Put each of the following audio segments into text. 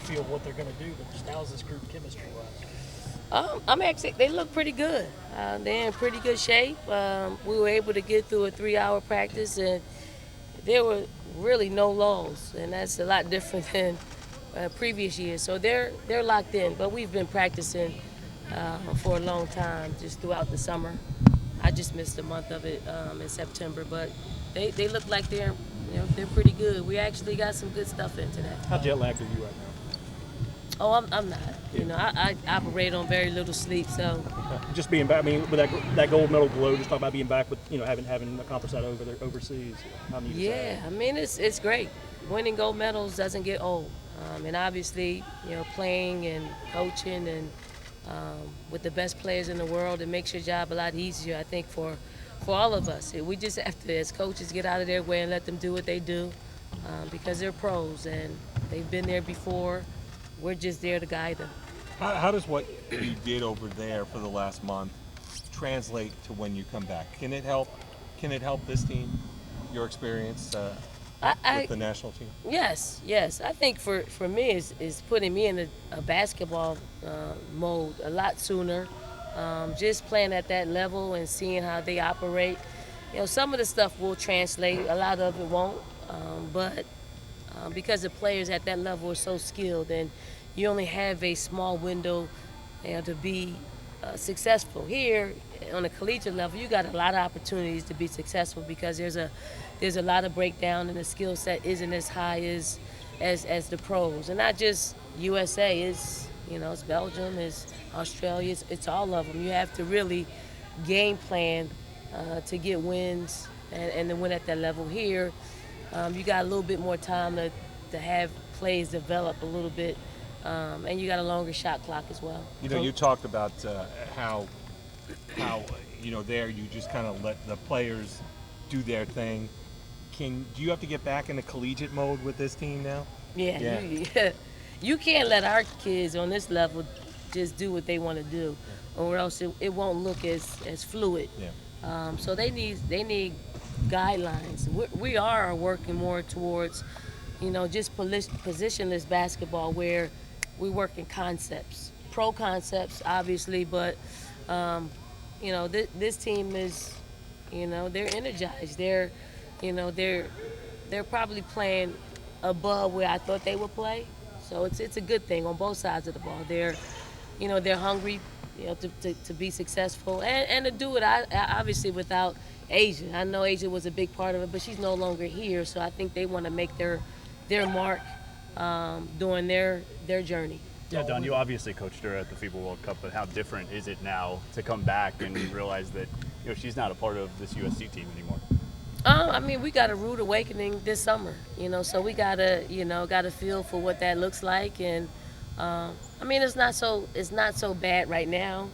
feel what they're going to do, but just how's this group chemistry-wise? They look pretty good. They're in pretty good shape. We were able to get through a 3-hour practice, and there were really no lulls, and that's a lot different than previous years. So they're locked in, but we've been practicing for a long time, just throughout the summer. I just missed a month of it in September, but they look like they're pretty good. We actually got some good stuff in today. How jet lagged are you right Oh, I'm not. I operate on very little sleep, so. now? Just being back, I mean, with that gold medal glow, just talk about being back with, having accomplished that overseas. How neat is Yeah, that? I mean it's great. Winning gold medals doesn't get old, and obviously playing and coaching and with the best players in the world, it makes your job a lot easier. I think for all of us, we just have to, as coaches, get out of their way and let them do what they do, because they're pros and they've been there before. We're just there to guide them. How does what you did over there for the last month translate to when you come back? Can it help? Can it help this team? Your experience with the national team? Yes. I think for me is putting me in a basketball mode a lot sooner. Just playing at that level and seeing how they operate. Some of the stuff will translate, a lot of it won't. But because the players at that level are so skilled, and you only have a small window to be successful. Here, on a collegiate level, you got a lot of opportunities to be successful because there's a lot of breakdown, and the skill set isn't as high as the pros, and not just USA. It's Belgium, it's Australia, it's all of them. You have to really game plan to get wins and to win at that level. Here, you got a little bit more time to have plays develop a little bit, and you got a longer shot clock as well. You talked about how there you just kind of let the players do their thing. Do you have to get back into collegiate mode with this team now? Yeah, Yeah. you can't let our kids on this level just do what they want to do, or else it won't look as fluid. Yeah. So they need guidelines. We are working more towards, just positionless basketball where we work in concepts, pro concepts, obviously, but this team is, they're energized. They're probably playing above where I thought they would play. So it's a good thing on both sides of the ball. They're hungry, to be successful and to do it. Obviously without Asia. I know Asia was a big part of it, but she's no longer here. So I think they want to make their mark during their journey. Yeah, Don, you obviously coached her at the FIBA World Cup, but how different is it now to come back and realize that she's not a part of this USC team anymore? We got a rude awakening this summer, so we gotta feel for what that looks like, and it's not so bad right now,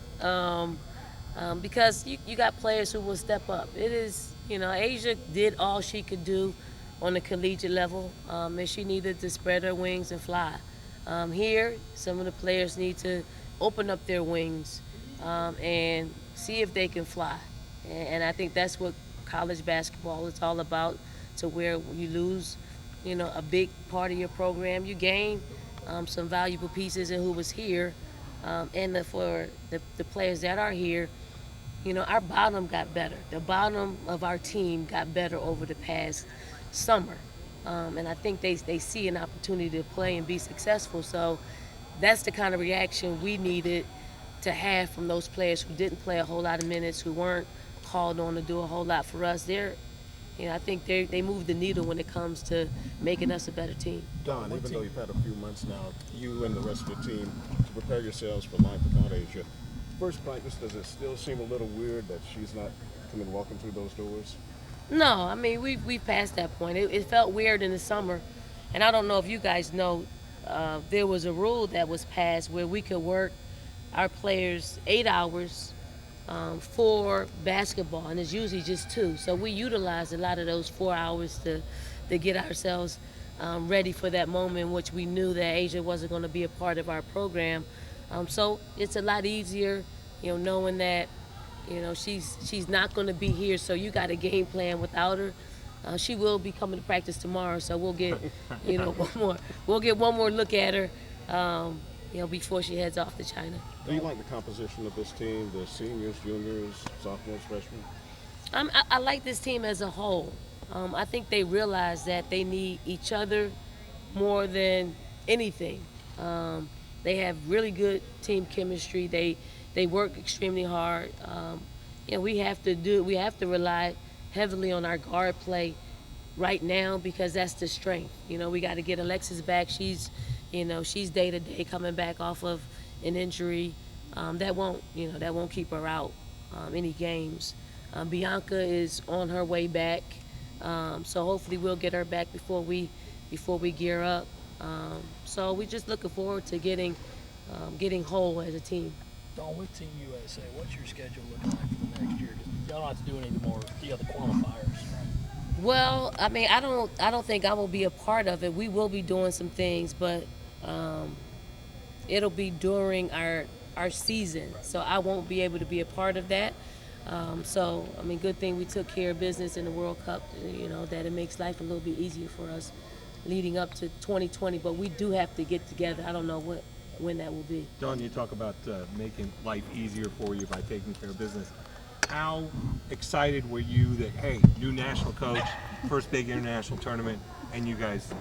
because you got players who will step up. It is, Asia did all she could do on the collegiate level, and she needed to spread her wings and fly. Here, some of the players need to open up their wings and see if they can fly, and I think that's what college basketball is all about. To where you lose, a big part of your program, you gain some valuable pieces in who was here, and for the players that are here, our bottom got better. The bottom of our team got better over the past summer, and I think they see an opportunity to play and be successful. So that's the kind of reaction we needed to have from those players who didn't play a whole lot of minutes, who weren't called on to do a whole lot for us. I think they move the needle when it comes to making us a better team. Don, even though you've had a few months now, you and the rest of the team, to prepare yourselves for life without Asia, first practice, does it still seem a little weird that she's not coming walking through those doors? No, we passed that point. It felt weird in the summer, and I don't know if you guys know, there was a rule that was passed where we could work our players 8 hours for basketball, and it's usually just 2. So we utilized a lot of those 4 hours to get ourselves ready for that moment in which we knew that Asia wasn't going to be a part of our program. So it's a lot easier, knowing that, she's not going to be here. So you got a game plan without her. She will be coming to practice tomorrow, so we'll get, we'll get one more look at her before she heads off to China. Do you like the composition of this team, the seniors, juniors, sophomores, freshmen? I like this team as a whole. I think they realize that they need each other more than anything. They have really good team chemistry. They work extremely hard. We have to rely heavily on our guard play right now because that's the strength. We got to get Alexis back. She's day to day coming back off of an injury. That won't keep her out any games. Bianca is on her way back, so hopefully we'll get her back before we gear up. So we're just looking forward to getting whole as a team. Dawn, with Team USA, what's your schedule looking like for the next year? 'Cause y'all don't have to do any more the other qualifiers, right? Well, I mean, I don't think I will be a part of it. We will be doing some things, but it'll be during our season, so I won't be able to be a part of that. So, I mean, good thing we took care of business in the World Cup, that it makes life a little bit easier for us leading up to 2020. But we do have to get together. I don't know when that will be. Dawn, you talk about making life easier for you by taking care of business. How excited were you that, hey, new national coach, first big international tournament, and you guys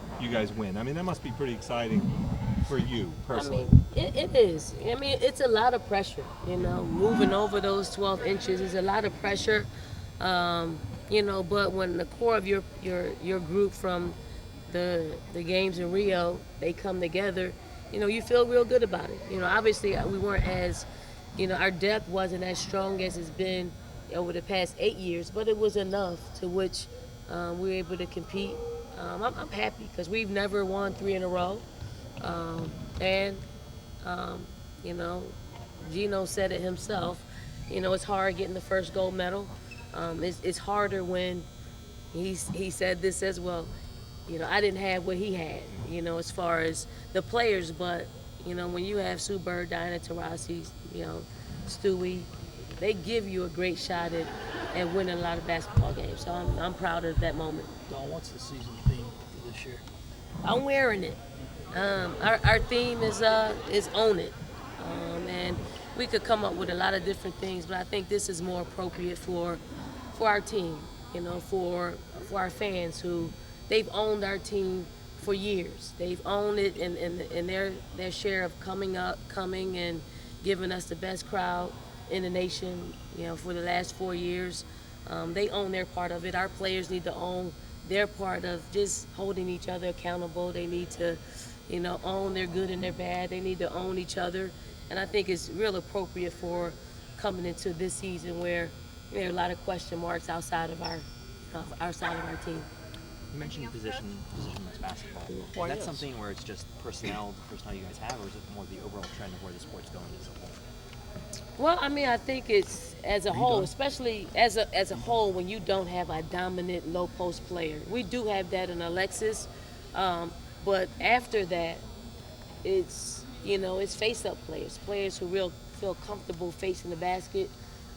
win? I mean, that must be pretty exciting for you personally. I mean, it is. I mean, it's a lot of pressure. Moving over those 12 inches is a lot of pressure. But when the core of your group from the games in Rio, they come together, you feel real good about it. Obviously we weren't as, our depth wasn't as strong as it's been over the past 8 years, but it was enough to which we were able to compete. I'm happy because we've never won 3 in a row. Gino said it himself. It's hard getting the first gold medal. It's harder when he said this as well. I didn't have what he had, as far as the players, but, when you have Sue Bird, Diana Taurasi, Stewie, they give you a great shot at winning a lot of basketball games. So I'm proud of that moment. Dawn, what's the season theme for this year? I'm wearing it. Our theme is own it, and we could come up with a lot of different things, but I think this is more appropriate for our team, for our fans who they've owned our team for years. They've owned it in their share of coming and giving us the best crowd in the nation, for the last 4 years. They own their part of it. Our players need to own their part of just holding each other accountable. They need to, own their good and their bad. They need to own each other. And I think it's real appropriate for coming into this season where there are a lot of question marks outside of our team. You mentioned positionless basketball. Why, Is that yes. something where it's just personnel you guys have, or is it more the overall trend of where the sport's going as a whole? Well, I mean, I think it's as a whole, especially as a whole, when you don't have a dominant low post player. We do have that in Alexis, but after that, it's face up players who feel comfortable facing the basket,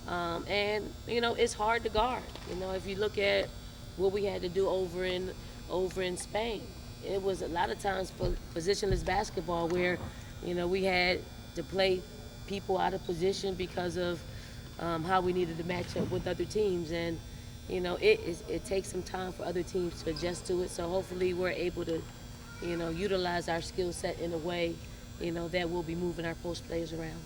and it's hard to guard. If you look at what we had to do over in Spain, it was a lot of times positionless basketball where we had to play people out of position because of how we needed to match up with other teams, and it takes some time for other teams to adjust to it. So hopefully we're able to utilize our skill set in a way that will be moving our post players around.